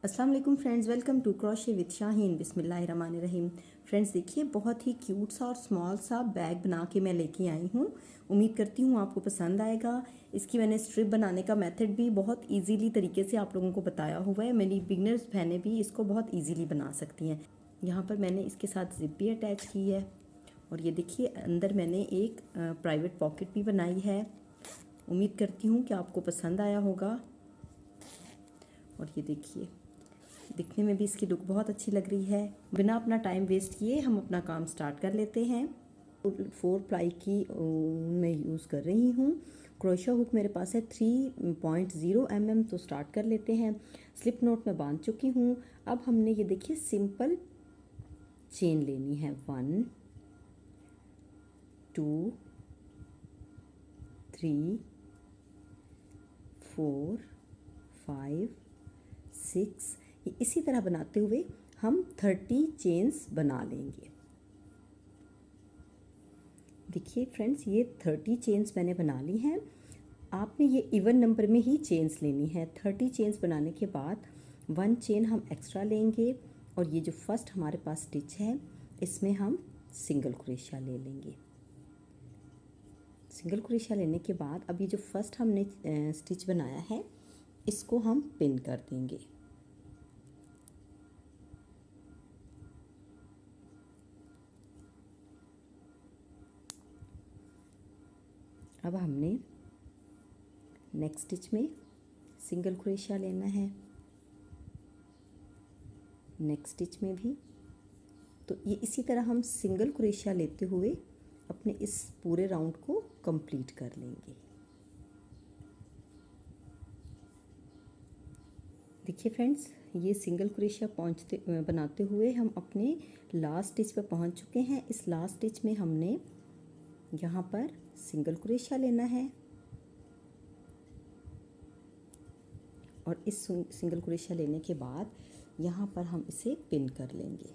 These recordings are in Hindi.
अस्सलाम वालेकुम friends, welcome to crochet with Shaheen. बिस्मिल्लाहिर्रहमानिर्रहीम। फ्रेंड्स देखिए, बहुत ही क्यूट सा और स्मॉल सा बैग बना के मैं लेके आई हूँ। उम्मीद करती हूँ आपको पसंद आएगा। इसकी मैंने स्ट्रिप बनाने का मेथड भी बहुत इजीली तरीके से आप लोगों को बताया हुआ है। मेरी बिगनर्स बहनें भी इसको बहुत इजीली बना सकती हैं। यहाँ पर मैंने इसके साथ जिप भी अटैच की है और ये देखिए अंदर मैंने एक प्राइवेट पॉकेट भी बनाई है। उम्मीद करती हूँ कि आपको पसंद आया होगा। और ये देखिए, दिखने में भी इसकी लुक बहुत अच्छी लग रही है। बिना अपना टाइम वेस्ट किए हम अपना काम स्टार्ट कर लेते हैं। 4 प्लाई की मैं यूज़ कर रही हूँ। क्रोशा हुक मेरे पास है 3.0 mm। तो स्टार्ट कर लेते हैं। स्लिप नोट में बांध चुकी हूँ। अब हमने ये देखिए सिंपल चेन लेनी है। 1 2 3 4 5 6। इसी तरह बनाते हुए हम 30 चेन्स बना लेंगे। देखिए फ्रेंड्स, ये 30 चेन्स मैंने बना ली हैं। आपने ये इवन नंबर में ही चेन्स लेनी है। 30 चेन्स बनाने के बाद 1 चेन हम एक्स्ट्रा लेंगे और ये जो फर्स्ट हमारे पास स्टिच है इसमें हम सिंगल क्रोशिया ले लेंगे। सिंगल क्रोशिया लेने के बाद अब ये जो फर्स्ट हमने स्टिच बनाया है इसको हम पिन कर देंगे। अब हमने नेक्स्ट स्टिच में सिंगल क्रोशिया लेना है, नेक्स्ट स्टिच में भी। तो ये इसी तरह हम सिंगल क्रोशिया लेते हुए अपने इस पूरे राउंड को कंप्लीट कर लेंगे। देखिए फ्रेंड्स, ये सिंगल क्रोशिया बनाते हुए हम अपने लास्ट स्टिच पर पहुंच चुके हैं। इस लास्ट स्टिच में हमने यहाँ पर सिंगल क्रोशिया लेना है और इस सिंगल क्रोशिया लेने के बाद यहाँ पर हम इसे पिन कर लेंगे।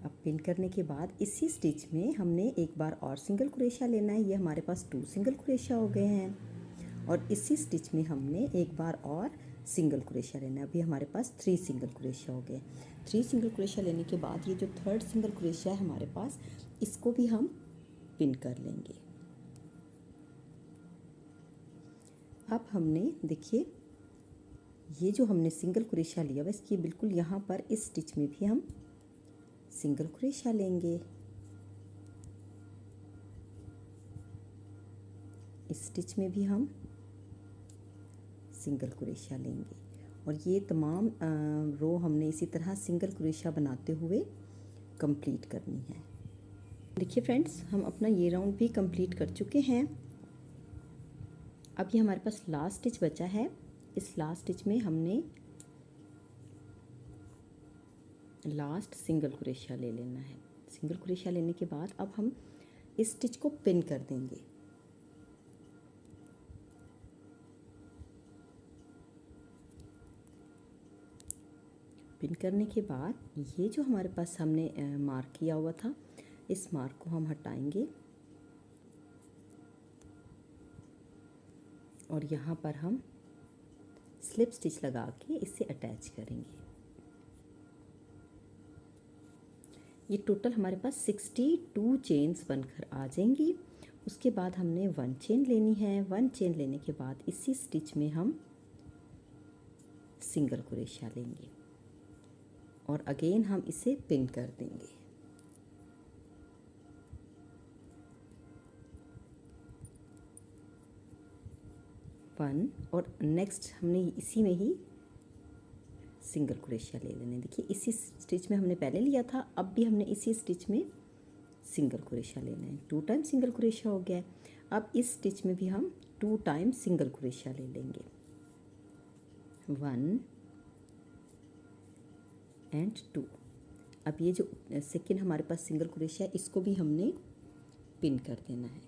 अब पिन करने के बाद इसी स्टिच में हमने एक बार और सिंगल क्रोशिया लेना है। ये हमारे पास 2 सिंगल क्रोशिया हो गए हैं और इसी स्टिच में हमने एक बार और सिंगल क्रोशिया लेना है। अभी हमारे पास 3 सिंगल क्रोशिया हो गए। 3 सिंगल क्रोशिया लेने के बाद ये जो थर्ड सिंगल क्रोशिया है हमारे पास, इसको भी हम पिन कर लेंगे। अब हमने देखिए, ये जो हमने सिंगल क्रोशिया लिया बस इसकी बिल्कुल यहाँ पर इस स्टिच में भी हम सिंगल क्रोशिया लेंगे। इस स्टिच में भी हम सिंगल क्रोशिया लेंगे और ये तमाम रो हमने इसी तरह सिंगल क्रोशिया बनाते हुए कंप्लीट करनी है। देखिए फ्रेंड्स, हम अपना ये राउंड भी कंप्लीट कर चुके हैं। अब ये हमारे पास लास्ट स्टिच बचा है। इस लास्ट स्टिच में हमने लास्ट सिंगल क्रोशिया ले लेना है। सिंगल क्रोशिया लेने के बाद अब हम इस स्टिच को पिन कर देंगे। पिन करने के बाद ये जो हमारे पास हमने मार्क किया हुआ था, इस मार्क को हम हटाएंगे और यहाँ पर हम स्लिप स्टिच लगा के इसे अटैच करेंगे। ये टोटल हमारे पास 62 चेन्स बनकर आ जाएंगी। उसके बाद हमने 1 चेन लेनी है। 1 चेन लेने के बाद इसी स्टिच में हम सिंगल क्रोशिया लेंगे और अगेन हम इसे पिन कर देंगे। वन और नेक्स्ट हमने इसी में ही सिंगल क्रोशिया ले लेने। देखिए इसी स्टिच में हमने पहले लिया था, अब भी हमने इसी स्टिच में सिंगल क्रोशिया लेना है। 2 टाइम सिंगल क्रोशिया हो गया। अब इस स्टिच में भी हम 2 टाइम सिंगल क्रोशिया ले लेंगे। 1 एंड 2। अब ये जो सेकेंड हमारे पास सिंगल क्रोशिया है इसको भी हमने पिन कर देना है।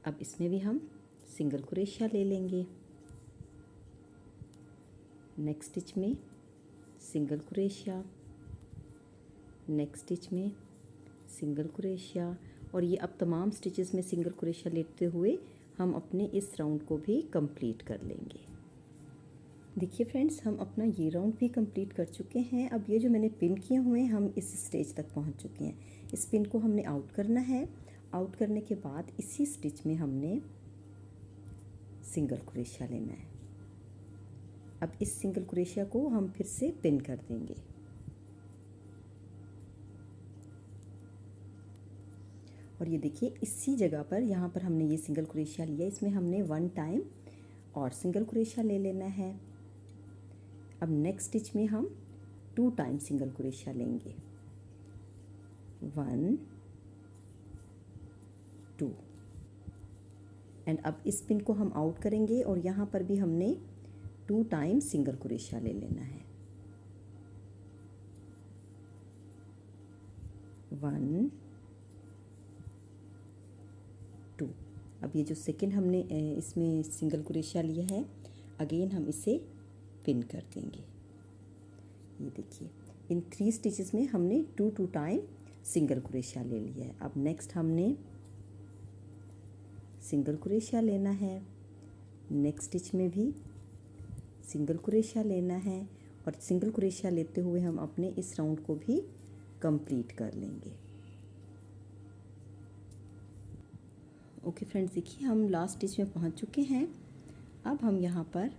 अब इसमें भी हम सिंगल क्रोशिया ले लेंगे। नेक्स्ट स्टिच में सिंगल क्रोशिया, नेक्स्ट स्टिच में सिंगल क्रोशिया और ये अब तमाम स्टिचेस में सिंगल क्रोशिया लेते हुए हम अपने इस राउंड को भी कंप्लीट कर लेंगे। देखिए फ्रेंड्स, हम अपना ये राउंड भी कंप्लीट कर चुके हैं। अब ये जो मैंने पिन किए हुए हैं, हम इस स्टेज तक पहुंच चुके हैं। इस पिन को हमने आउट करना है। आउट करने के बाद इसी स्टिच में हमने सिंगल क्रोशिया लेना है। अब इस सिंगल क्रोशिया को हम फिर से पिन कर देंगे। और ये देखिए इसी जगह पर, यहाँ पर हमने ये सिंगल क्रोशिया लिया, इसमें हमने 1 टाइम और सिंगल क्रोशिया ले लेना है। अब नेक्स्ट स्टिच में हम 2 टाइम सिंगल क्रोशिया लेंगे, 1 2। एंड अब इस पिन को हम आउट करेंगे और यहाँ पर भी हमने 2 टाइम सिंगल क्रोशिया ले लेना है, 1 2। अब ये जो सेकंड हमने इसमें सिंगल क्रोशिया लिया है, अगेन हम इसे पिन कर देंगे। ये देखिए इन 3 स्टिचेस में हमने 2 टाइम सिंगल क्रोशिया ले लिया है। अब नेक्स्ट हमने सिंगल क्रोशिया लेना है, नेक्स्ट स्टिच में भी सिंगल क्रोशिया लेना है और सिंगल क्रोशिया लेते हुए हम अपने इस राउंड को भी कंप्लीट कर लेंगे। ओके फ्रेंड्स, देखिए हम लास्ट स्टिच में पहुंच चुके हैं। अब हम यहाँ पर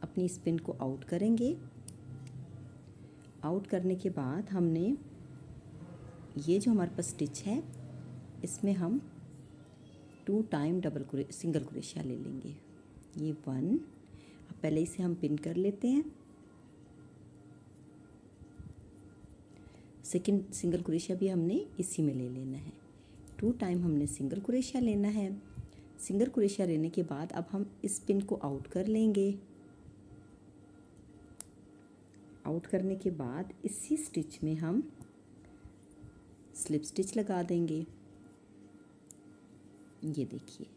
अपनी इस पिन को आउट करेंगे। आउट करने के बाद हमने ये जो हमारे पास स्टिच है, इसमें हम 2 टाइम सिंगल क्रोशिया ले लेंगे। ये 1, अब पहले इसे हम पिन कर लेते हैं। सेकंड सिंगल क्रोशिया भी हमने इसी में ले लेना है। 2 टाइम हमने सिंगल क्रोशिया लेना है। सिंगल क्रोशिया लेने के बाद अब हम इस पिन को आउट कर लेंगे। आउट करने के बाद इसी स्टिच में हम स्लिप स्टिच लगा देंगे। ये देखिए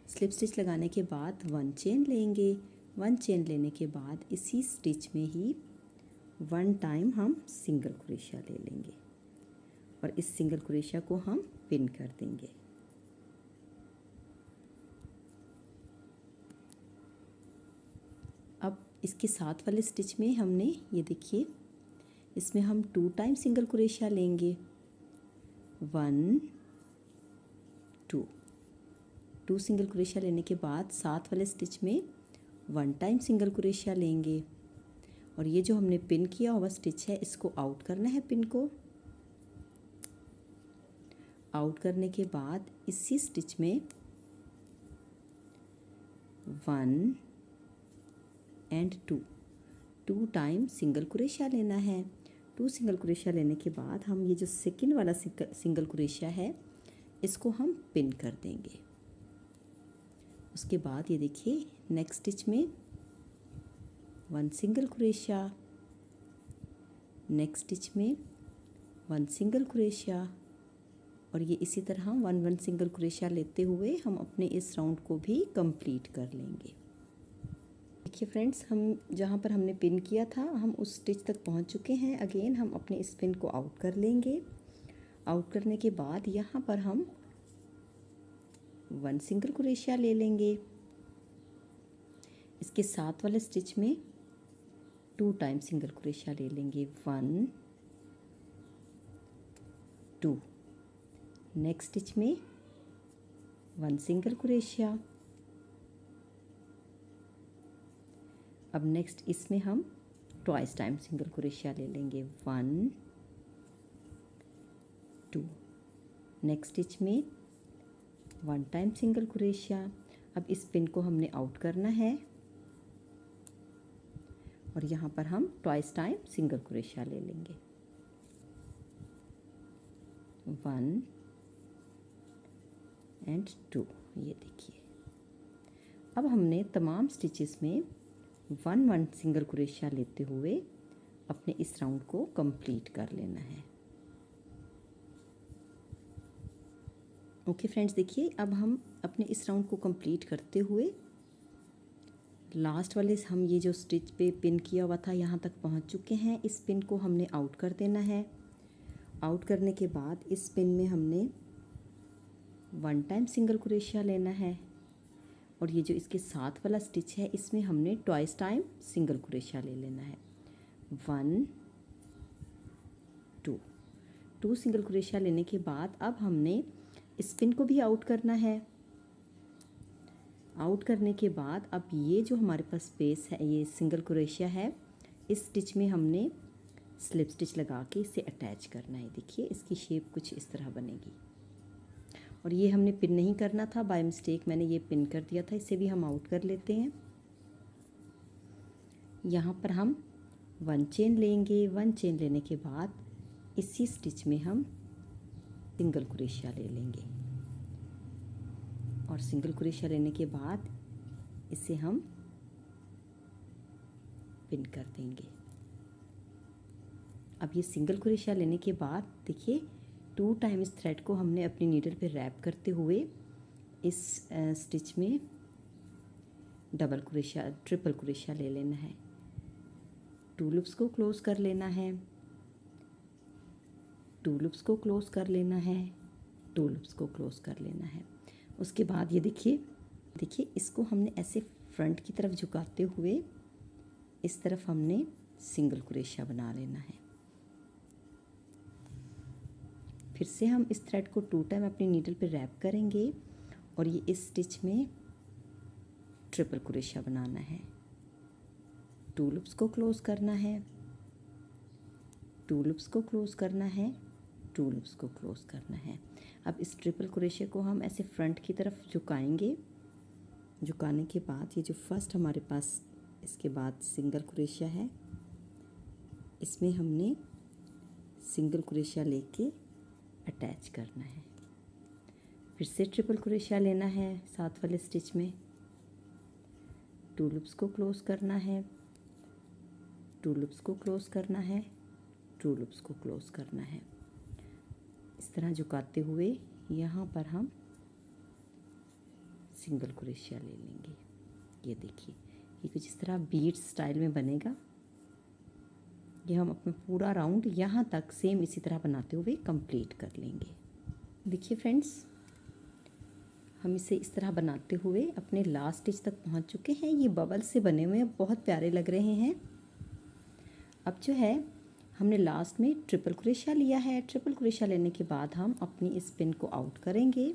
स्लिप स्टिच लगाने के बाद 1 चेन लेंगे। 1 चेन लेने के बाद इसी स्टिच में ही 1 टाइम हम सिंगल क्रोशिया ले लेंगे और इस सिंगल क्रोशिया को हम पिन कर देंगे। अब इसके साथ वाले स्टिच में हमने ये देखिए, इसमें हम 2 टाइम सिंगल क्रोशिया लेंगे, 1 2 सिंगल क्रोशिया लेने के बाद साथ वाले स्टिच में 1 टाइम सिंगल क्रोशिया लेंगे और ये जो हमने पिन किया हुआ स्टिच है, इसको आउट करना है। पिन को आउट करने के बाद इसी स्टिच में 1 एंड 2 टाइम सिंगल क्रोशिया लेना है। 2 सिंगल क्रोशिया लेने के बाद हम ये जो सेकंड वाला सिंगल क्रोशिया है, इसको हम पिन कर देंगे। उसके बाद ये देखिए नेक्स्ट स्टिच में 1 सिंगल क्रोशिया, नेक्स्ट स्टिच में 1 सिंगल क्रोशिया और ये इसी तरह 1 सिंगल क्रोशिया लेते हुए हम अपने इस राउंड को भी कंप्लीट कर लेंगे। देखिए फ्रेंड्स, हम जहाँ पर हमने पिन किया था, हम उस स्टिच तक पहुँच चुके हैं। अगेन हम अपने इस पिन को आउट कर लेंगे। आउट करने के बाद यहाँ पर हम 1 सिंगल क्रोशिया ले लेंगे। इसके साथ वाले स्टिच में 2 टाइम सिंगल क्रोशिया ले लेंगे, 1 2। नेक्स्ट स्टिच में 1 सिंगल क्रोशिया। अब नेक्स्ट इसमें हम ट्वाइस टाइम सिंगल क्रोशिया ले लेंगे, 1 2। नेक्स्ट स्टिच में 1 टाइम सिंगल क्रोशिया। अब इस पिन को हमने आउट करना है और यहाँ पर हम ट्वाइस टाइम सिंगल क्रोशिया ले लेंगे, 1 एंड 2। ये देखिए अब हमने तमाम स्टिचेस में 1 सिंगल क्रोशिया लेते हुए अपने इस राउंड को कंप्लीट कर लेना है। ओके फ्रेंड्स, देखिए अब हम अपने इस राउंड को कंप्लीट करते हुए लास्ट वाले हम ये जो स्टिच पे पिन किया हुआ था, यहाँ तक पहुँच चुके हैं। इस पिन को हमने आउट कर देना है। आउट करने के बाद इस पिन में हमने 1 टाइम सिंगल क्रोशिया लेना है और ये जो इसके साथ वाला स्टिच है इसमें हमने ट्वाइस टाइम सिंगल क्रोशिया ले लेना है। 1 2 2 सिंगल क्रोशिया लेने के बाद अब हमने इस पिन को भी आउट करना है। आउट करने के बाद अब ये जो हमारे पास स्पेस है, ये सिंगल क्रोशिया है, इस स्टिच में हमने स्लिप स्टिच लगा के इसे अटैच करना है। देखिए इसकी शेप कुछ इस तरह बनेगी और ये हमने पिन नहीं करना था, बाय मिस्टेक मैंने ये पिन कर दिया था। इसे भी हम आउट कर लेते हैं। यहाँ पर हम 1 चेन लेंगे। 1 चेन लेने के बाद इसी स्टिच में हम सिंगल क्रोशिया ले लेंगे और सिंगल क्रोशिया लेने के बाद इसे हम पिन कर देंगे। अब ये सिंगल क्रोशिया लेने के बाद देखिए 2 टाइम इस थ्रेड को हमने अपनी नीडल पे रैप करते हुए इस स्टिच में डबल क्रोशिया ट्रिपल क्रोशिया ले लेना है। 2 लूप्स को क्लोज कर लेना है, 2 लूप्स को क्लोज कर लेना है, 2 लूप्स को क्लोज कर लेना है। उसके बाद ये देखिए इसको हमने ऐसे फ्रंट की तरफ झुकाते हुए इस तरफ हमने सिंगल क्रोशिया बना लेना है। फिर से हम इस थ्रेड को 2 टाइम अपनी नीडल पे रैप करेंगे और ये इस स्टिच में ट्रिपल क्रोशिया बनाना है। 2 लूप्स को क्लोज करना है, 2 लूप्स को क्लोज करना है, 2 लूप्स को क्लोज करना है। अब इस ट्रिपल क्रोशिया को हम ऐसे फ्रंट की तरफ झुकाएंगे। झुकाने के बाद ये जो फर्स्ट हमारे पास इसके बाद सिंगल क्रोशिया है, इसमें हमने सिंगल क्रोशिया लेके अटैच करना है। फिर से ट्रिपल क्रोशिया लेना है साथ वाले स्टिच में, 2 लूप्स को क्लोज करना है, 2 लूप्स को क्लोज करना है, 2 लूप्स को क्लोज करना है। इस तरह झुकाते हुए यहाँ पर हम सिंगल क्रोशिया ले लेंगे। ये देखिए ये कुछ इस तरह बीट स्टाइल में बनेगा। ये हम अपना पूरा राउंड यहाँ तक सेम इसी तरह बनाते हुए कंप्लीट कर लेंगे। देखिए फ्रेंड्स, हम इसे इस तरह बनाते हुए अपने लास्ट स्टिच तक पहुँच चुके हैं। ये बबल से बने हुए बहुत प्यारे लग रहे हैं। अब जो है हमने लास्ट में ट्रिपल क्रोशिया लिया है। ट्रिपल क्रोशिया लेने के बाद हम अपनी इस पिन को आउट करेंगे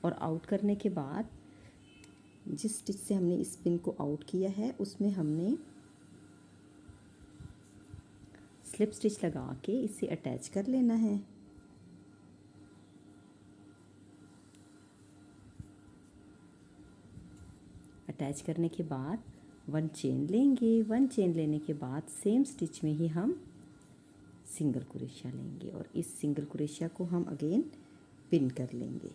और आउट करने के बाद जिस स्टिच से हमने इस पिन को आउट किया है उसमें हमने स्लिप स्टिच लगा के इसे अटैच कर लेना है। अटैच करने के बाद 1 चेन लेंगे। 1 चेन लेने के बाद सेम स्टिच में ही हम सिंगल क्रोशिया लेंगे और इस सिंगल क्रोशिया को हम अगेन पिन कर लेंगे।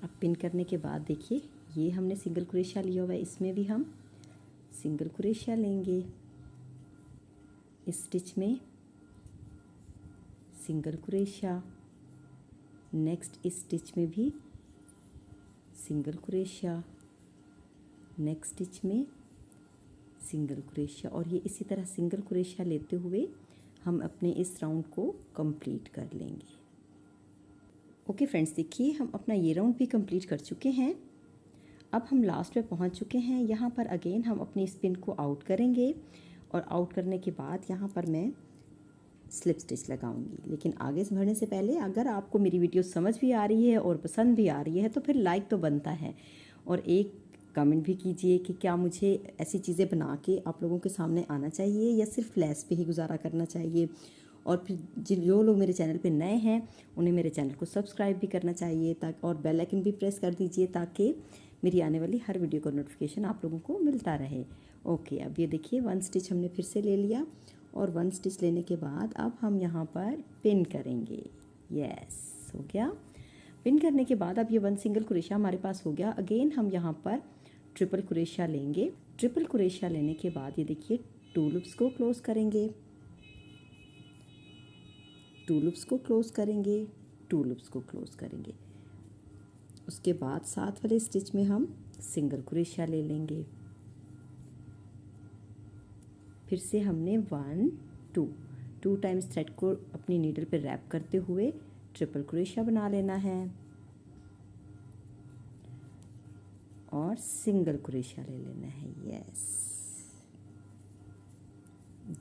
अब पिन करने के बाद देखिए ये हमने सिंगल क्रोशिया लिया हुआ है, इसमें भी हम सिंगल क्रोशिया लेंगे। इस स्टिच में सिंगल क्रोशिया, नेक्स्ट इस स्टिच में भी सिंगल क्रोशिया, नेक्स्ट स्टिच में सिंगल क्रोशिया और ये इसी तरह सिंगल क्रोशिया लेते हुए हम अपने इस राउंड को कंप्लीट कर लेंगे। ओके फ्रेंड्स, देखिए हम अपना ये राउंड भी कंप्लीट कर चुके हैं। अब हम लास्ट में पहुंच चुके हैं। यहाँ पर अगेन हम अपनी इस पिन को आउट करेंगे और आउट करने के बाद यहाँ पर मैं स्लिप स्टिच लगाऊंगी। लेकिन आगे बढ़ने से पहले अगर आपको मेरी वीडियो समझ भी आ रही है और पसंद भी आ रही है तो फिर लाइक तो बनता है और एक कमेंट भी कीजिए कि क्या मुझे ऐसी चीज़ें बना के आप लोगों के सामने आना चाहिए या सिर्फ लेस पे ही गुजारा करना चाहिए। और फिर जो लोग मेरे चैनल पे नए हैं उन्हें मेरे चैनल को सब्सक्राइब भी करना चाहिए ताकि और बेल आइकन भी प्रेस कर दीजिए ताकि मेरी आने वाली हर वीडियो का नोटिफिकेशन आप लोगों को मिलता रहे। ओके, अब ये देखिए 1 स्टिच हमने फिर से ले लिया और 1 स्टिच लेने के बाद अब हम यहाँ पर पिन करेंगे। यस, हो गया। पिन करने के बाद अब ये 1 सिंगल क्रोशिया हमारे पास हो गया। अगेन हम यहाँ पर ट्रिपल क्रोशिया लेंगे। ट्रिपल क्रोशिया लेने के बाद ये देखिए 2 लूप्स को क्लोज करेंगे, 2 लूप्स को क्लोज करेंगे, 2 लूप्स को क्लोज करेंगे। उसके बाद साथ वाले स्टिच में हम सिंगल क्रोशिया ले लेंगे। फिर से हमने 1 2 टाइम्स थ्रेड को अपनी नीडल पे रैप करते हुए ट्रिपल क्रोशिया बना लेना है और सिंगल क्रोशिया ले लेना है। यस,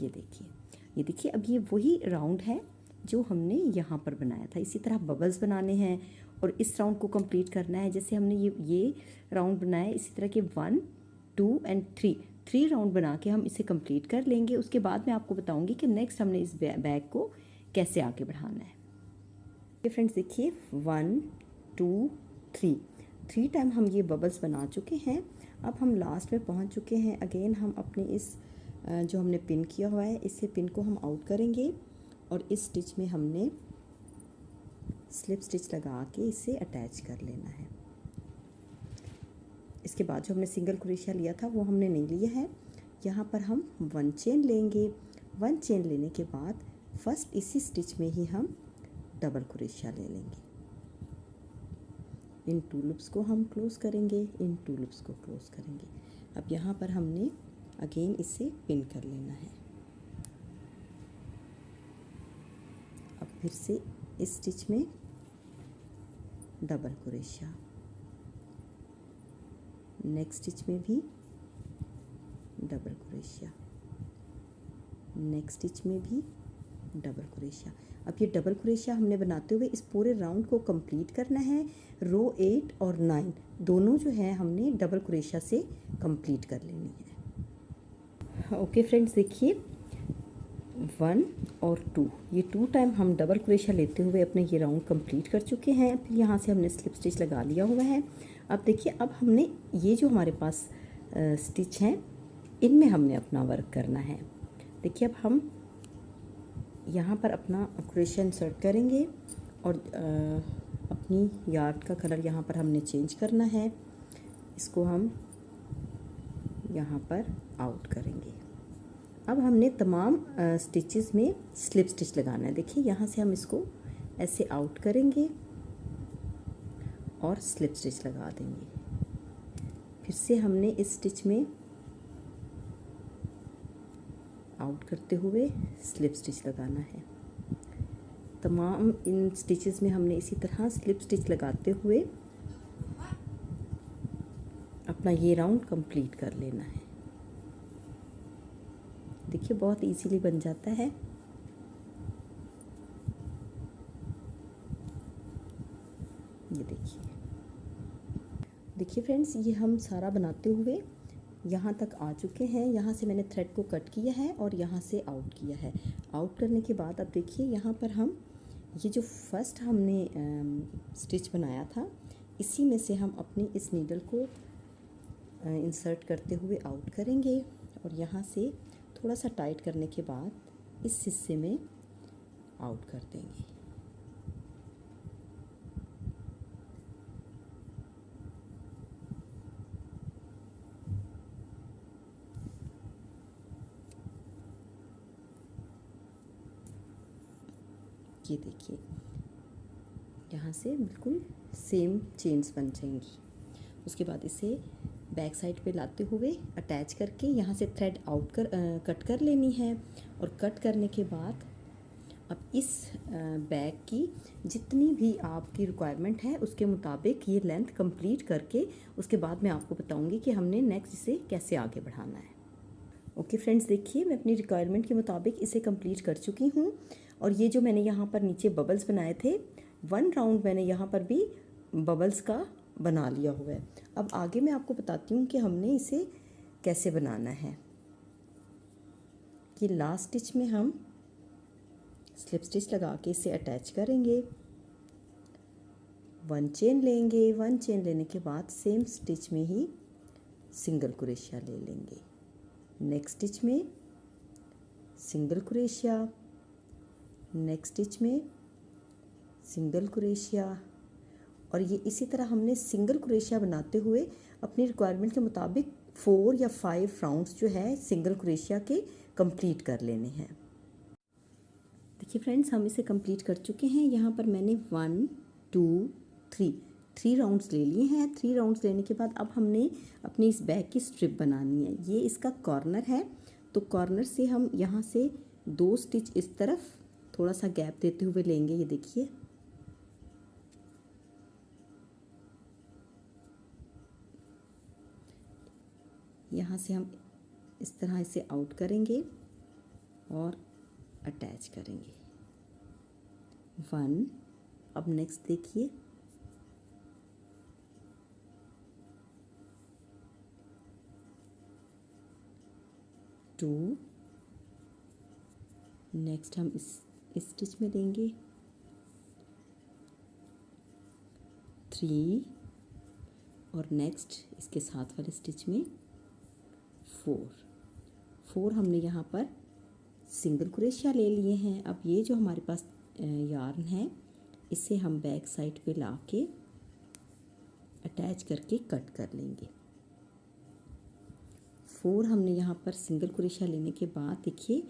ये देखिए अब ये वही राउंड है जो हमने यहाँ पर बनाया था। इसी तरह बबल्स बनाने हैं और इस राउंड को कंप्लीट करना है। जैसे हमने ये राउंड बनाया है, इसी तरह के 1 2 एंड 3 राउंड बना के हम इसे कंप्लीट कर लेंगे। उसके बाद मैं आपको बताऊंगी कि नेक्स्ट हमने इस बैग को कैसे आगे बढ़ाना है। ये फ्रेंड्स देखिए 1 2 3 टाइम हम ये बबल्स बना चुके हैं। अब हम लास्ट में पहुंच चुके हैं। अगेन हम अपने इस जो हमने पिन किया हुआ है, इससे पिन को हम आउट करेंगे और इस स्टिच में हमने स्लिप स्टिच लगा के इसे अटैच कर लेना है। इसके बाद जो हमने सिंगल क्रोशिया लिया था वो हमने नहीं लिया है। यहाँ पर हम 1 चेन लेंगे। 1 चेन लेने के बाद फर्स्ट इसी स्टिच में ही हम डबल क्रोशिया ले लेंगे। इन 2 लूप्स को हम क्लोज करेंगे, इन 2 लूप्स को क्लोज करेंगे। अब यहाँ पर हमने अगेन इसे पिन कर लेना है। अब फिर से इस स्टिच में डबल क्रोशिया, नेक्स्ट स्टिच में भी डबल क्रोशिया, नेक्स्ट स्टिच में भी डबल क्रोशिया। अब ये डबल क्रोशिया हमने बनाते हुए इस पूरे राउंड को कंप्लीट करना है। रो 8 और 9 दोनों जो है हमने डबल क्रोशिया से कंप्लीट कर लेनी है। ओके फ्रेंड्स देखिए 1 और 2 ये 2 टाइम हम डबल क्रोशिया लेते हुए अपने ये राउंड कंप्लीट कर चुके हैं। फिर यहाँ से हमने स्लिप स्टिच लगा लिया हुआ है। अब देखिए अब हमने ये जो हमारे पास स्टिच हैं इनमें हमने अपना वर्क करना है। देखिए अब हम यहाँ पर अपना क्रोशिया इंसर्ट करेंगे और अपनी यार्ड का कलर यहाँ पर हमने चेंज करना है। इसको हम यहाँ पर आउट करेंगे। अब हमने तमाम स्टिचेस में स्लिप स्टिच लगाना है। देखिए यहाँ से हम इसको ऐसे आउट करेंगे और स्लिप स्टिच लगा देंगे। फिर से हमने इस स्टिच में आउट करते हुए स्लिप स्टिच लगाना है। तमाम इन स्टिचेस में हमने इसी तरह स्लिप स्टिच लगाते हुए अपना ये राउंड कंप्लीट कर लेना है। देखिए बहुत इजीली बन जाता है। ये देखिए फ्रेंड्स ये हम सारा बनाते हुए यहाँ तक आ चुके हैं। यहाँ से मैंने थ्रेड को कट किया है और यहाँ से आउट किया है। आउट करने के बाद अब देखिए यहाँ पर हम ये जो फर्स्ट हमने स्टिच बनाया था इसी में से हम अपनी इस नीडल को इंसर्ट करते हुए आउट करेंगे और यहाँ से थोड़ा सा टाइट करने के बाद इस हिस्से में आउट कर देंगे। ये देखिए यहाँ से बिल्कुल सेम चेन्स बन जाएंगी। उसके बाद इसे बैक साइड पे लाते हुए अटैच करके यहाँ से थ्रेड आउट कट कर लेनी है। और कट करने के बाद अब इस बैग की जितनी भी आपकी रिक्वायरमेंट है उसके मुताबिक ये लेंथ कंप्लीट करके उसके बाद मैं आपको बताऊंगी कि हमने नेक्स्ट इसे कैसे आगे बढ़ाना है। ओके फ्रेंड्स देखिए मैं अपनी रिक्वायरमेंट के मुताबिक इसे कंप्लीट कर चुकी हूँ। और ये जो मैंने यहाँ पर नीचे बबल्स बनाए थे 1 राउंड मैंने यहाँ पर भी बबल्स का बना लिया हुआ है। अब आगे मैं आपको बताती हूँ कि हमने इसे कैसे बनाना है। कि लास्ट स्टिच में हम स्लिप स्टिच लगा के इसे अटैच करेंगे। 1 चेन लेंगे। 1 चेन लेने के बाद सेम स्टिच में ही सिंगल क्रोशिया ले लेंगे। नेक्स्ट स्टिच में सिंगल क्रोशिया, नेक्स्ट स्टिच में सिंगल क्रोशिया। और ये इसी तरह हमने सिंगल क्रोशिया बनाते हुए अपनी रिक्वायरमेंट के मुताबिक 4 या 5 राउंड्स जो है सिंगल क्रोशिया के कंप्लीट कर लेने हैं। देखिए फ्रेंड्स हम इसे कंप्लीट कर चुके हैं। यहाँ पर मैंने 1 2 3 राउंड्स ले लिए हैं। 3 राउंड्स लेने के बाद अब हमने अपनी इस बैग की स्ट्रिप बनानी है। ये इसका कॉर्नर है तो कॉर्नर से हम यहाँ से 2 स्टिच इस तरफ थोड़ा सा गैप देते हुए लेंगे। ये देखिए, यहाँ से हम इस तरह इसे आउट करेंगे और अटैच करेंगे 1। अब नेक्स्ट देखिए, टू, नेक्स्ट हम इस स्टिच में देंगे 3 और नेक्स्ट इसके साथ वाले स्टिच में 4 हमने यहाँ पर सिंगल क्रोशिया ले लिए हैं। अब ये जो हमारे पास यार्न है, इसे हम बैक साइड पे ला के अटैच करके कट कर लेंगे। 4 हमने यहाँ पर सिंगल क्रोशिया लेने के बाद देखिए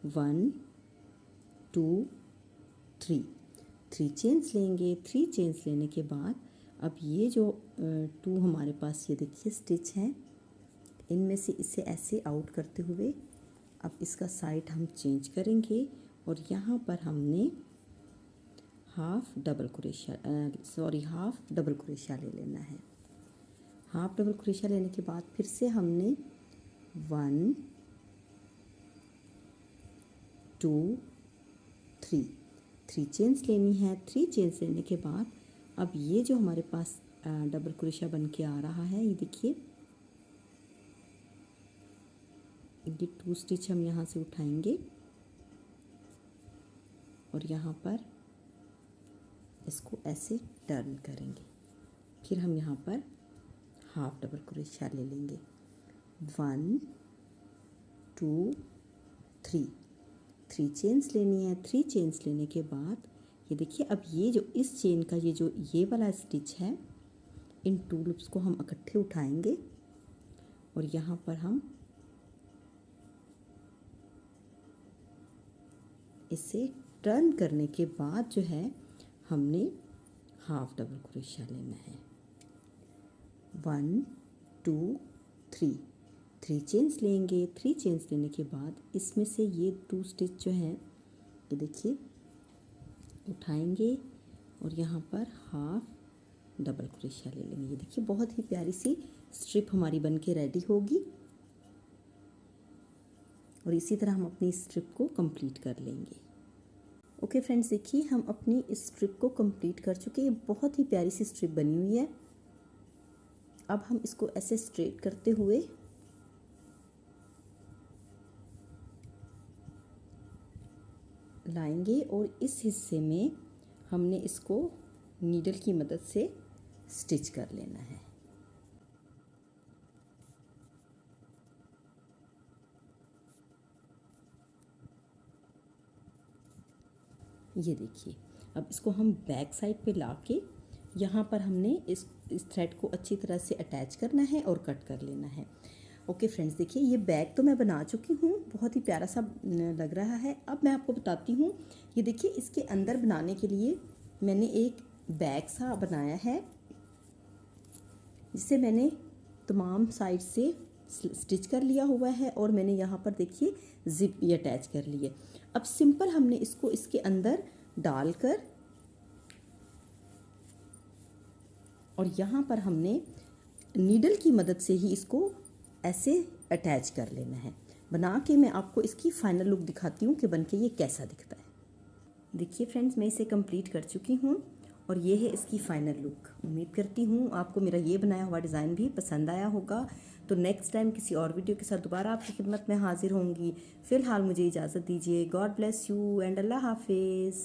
1 2 3 चेन्स लेंगे। 3 चेन्स लेने के बाद अब ये जो 2 हमारे पास ये देखिए स्टिच हैं, इनमें से इसे ऐसे आउट करते हुए अब इसका साइड हम चेंज करेंगे और यहाँ पर हमने हाफ डबल क्रोशिया ले लेना है। हाफ डबल क्रोशिया लेने के बाद फिर से हमने 1 2 3 चेन्स लेनी है। 3 चेन्स लेने के बाद अब ये जो हमारे पास डबल क्रोशिया बन के आ रहा है, ये देखिए, ये 2 स्टिच हम यहाँ से उठाएंगे और यहाँ पर इसको ऐसे टर्न करेंगे। फिर हम यहाँ पर हाफ डबल क्रोशिया ले लेंगे 1 2 3 चेन्स लेनी है। 3 चेन्स लेने के बाद ये देखिए, अब ये जो इस चेन का ये वाला स्टिच है, इन 2 लूप्स को हम इकट्ठे उठाएंगे और यहाँ पर हम इसे टर्न करने के बाद जो है हमने हाफ डबल क्रोशिया लेना है 1 2 3 चेन्स लेंगे। 3 चेन्स लेने के बाद इसमें से ये 2 स्टिच जो हैं, ये देखिए, उठाएंगे और यहाँ पर हाफ डबल क्रोशिया ले लेंगे। ये देखिए, बहुत ही प्यारी सी स्ट्रिप हमारी बन के रेडी होगी और इसी तरह हम अपनी स्ट्रिप को कंप्लीट कर लेंगे। ओके फ्रेंड्स, देखिए हम अपनी इस स्ट्रिप को कंप्लीट कर चुके हैं। बहुत ही प्यारी सी स्ट्रिप बनी हुई है। अब हम इसको ऐसे स्ट्रेट करते हुए लाएंगे और इस हिस्से में हमने इसको नीडल की मदद से स्टिच कर लेना है। ये देखिए, अब इसको हम बैक साइड पे लाके यहाँ पर हमने इस थ्रेड को अच्छी तरह से अटैच करना है और कट कर लेना है। ओके फ्रेंड्स, देखिए ये बैग तो मैं बना चुकी हूँ, बहुत ही प्यारा सा लग रहा है। अब मैं आपको बताती हूँ, ये देखिए इसके अंदर बनाने के लिए मैंने एक बैग सा बनाया है, जिसे मैंने तमाम साइड से स्टिच कर लिया हुआ है और मैंने यहाँ पर देखिए जिप भी अटैच कर ली है। अब सिंपल हमने इसको इसके अंदर डालकर और यहाँ पर हमने नीडल की मदद से ही इसको ऐसे अटैच कर लेना है। बना के मैं आपको इसकी फाइनल लुक दिखाती हूँ कि बनके ये कैसा दिखता है। देखिए फ्रेंड्स, मैं इसे कंप्लीट कर चुकी हूँ और ये है इसकी फाइनल लुक। उम्मीद करती हूँ आपको मेरा ये बनाया हुआ डिज़ाइन भी पसंद आया होगा। तो नेक्स्ट टाइम किसी और वीडियो के साथ दोबारा आपकी खिदमत में हाजिर होंगी। फ़िलहाल मुझे इजाज़त दीजिए। गॉड ब्लेस यू एंड अल्लाह हाफिज़।